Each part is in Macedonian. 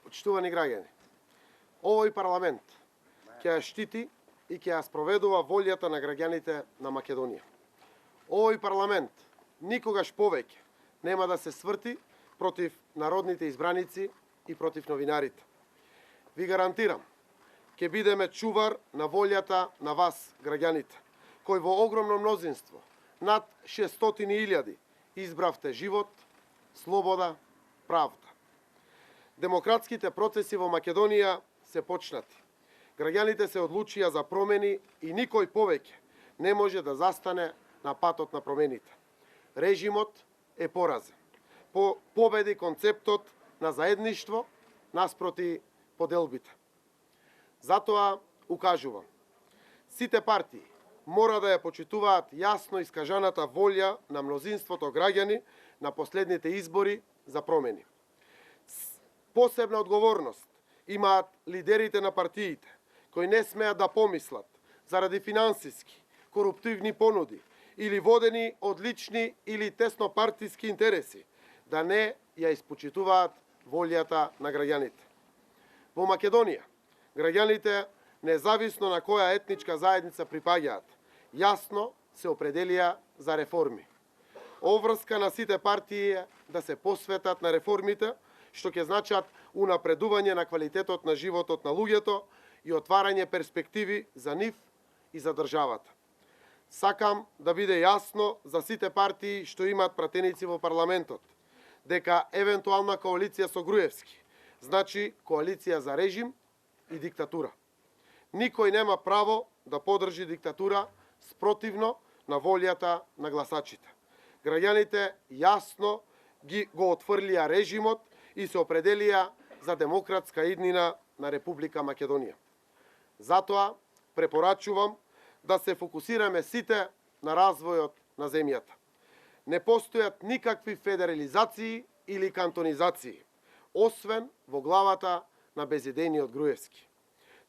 Почитувани граѓани, овој парламент ќе ја штити и ќе ја спроведува волјата на граѓаните на Македонија. Овој парламент никогаш повеќе нема да се сврти против народните избраници и против новинарите. Ви гарантирам, ќе бидеме чувар на волјата на вас, граѓаните, кои во огромно мнозинство, над 600.000, избравте живот, слобода, правда. Демократските процеси во Македонија се почнати. Граѓаните се одлучија за промени и никој повеќе не може да застане на патот на промените. Режимот е поразен. Победи концептот на заедништво наспроти поделбите. Затоа укажувам, сите партии мора да ја почитуваат јасно искажаната волја на мнозинството граѓани на последните избори за промени. Посебна одговорност имаат лидерите на партиите, кои не смеат да помислат заради финансиски, коруптивни понуди или водени од лични или теснопартиски интереси, да не ја испочитуваат волјата на граѓаните. Во Македонија, граѓаните, независно на која етничка заедница припаѓаат, јасно се определија за реформи. Обврска на сите партии е да се посветат на реформите, што ќе значат унапредување на квалитетот на животот на луѓето и отварање перспективи за нив и за државата. Сакам да биде јасно за сите партии што имаат пратеници во парламентот, дека евентуална коалиција со Груевски значи коалиција за режим и диктатура. Никој нема право да подржи диктатура спротивно на волјата на гласачите. Граѓаните јасно го отфрлија режимот и се определија за демократска иднина на Република Македонија. Затоа препорачувам да се фокусираме сите на развојот на земјата. Не постојат никакви федерализации или кантонизации, освен во главата на безидејниот Груевски.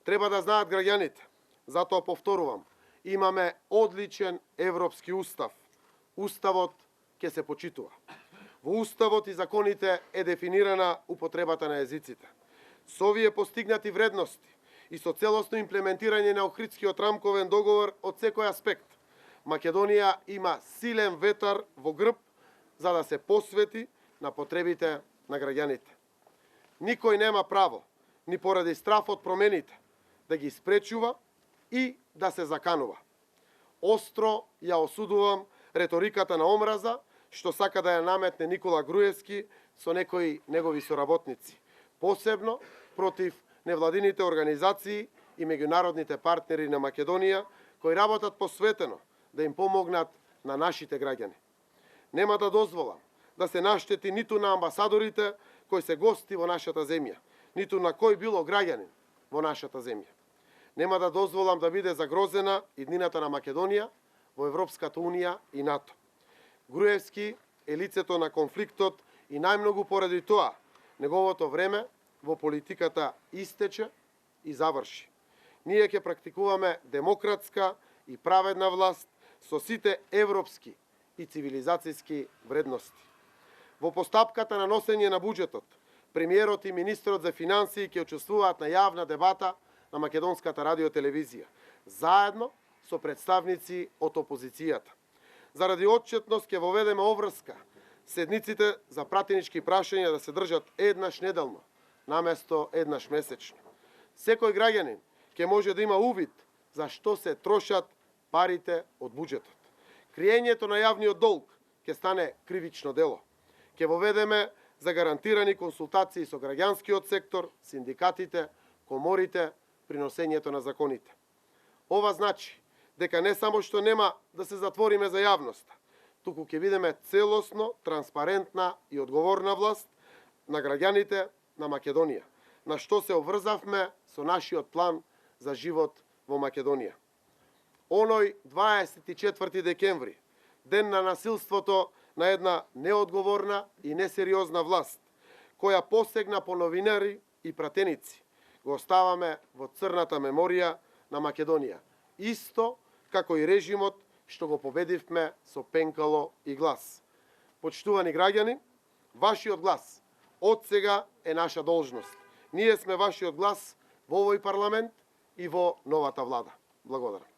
Треба да знаат граѓаните, затоа повторувам, имаме одличен европски устав. Уставот ќе се почитува. Во Уставот и законите е дефинирана употребата на езиците. Со овие постигнати вредности и со целосно имплементирање на Охридскиот рамковен договор од секој аспект, Македонија има силен ветар во грб за да се посвети на потребите на граѓаните. Никој нема право, ни поради страф од промените, да ги спречува и да се заканува. Остро ја осудувам реториката на омраза, што сака да ја наметне Никола Груевски со некои негови соработници, посебно против невладините организации и меѓународните партнери на Македонија, кои работат посветено да им помогнат на нашите граѓани. Нема да дозволам да се наштети ниту на амбасадорите кои се гости во нашата земја, ниту на кој било граѓанин во нашата земја. Нема да дозволам да биде загрозена иднината на Македонија во Европската Унија и НАТО. Груевски е лицето на конфликтот и најмногу поради тоа неговото време во политиката истече и заврши. Ние ќе практикуваме демократска и праведна власт со сите европски и цивилизацијски вредности. Во постапката на носење на буџетот, премиерот и министрот за финансии ќе учествуваат на јавна дебата на Македонската радиотелевизија, заедно со представници од опозицијата. Заради отчетност ќе воведеме обврска седниците за пратенички прашања да се држат еднаш неделно, наместо еднаш месечно. Секој граѓанин ќе може да има увид за што се трошат парите од буџетот. Криењето на јавниот долг ќе стане кривично дело. Ќе воведеме за гарантирани консултации со граѓанскиот сектор, синдикатите, коморите при носењето на законите. Ова значи дека не само што нема да се затвориме за јавноста, туку ќе бидеме целосно, транспарентна и одговорна власт на граѓаните на Македонија, на што се обврзавме со нашиот план за живот во Македонија. Оној 24 декември, ден на насилството на една неодговорна и несериозна власт, која посегна по новинари и пратеници, го оставаме во црната меморија на Македонија, исто како и режимот што го победивме со пенкало и глас. Почитувани граѓани, вашиот глас од сега е наша должност Ние сме вашиот глас во овој парламент и во новата влада. Благодарам.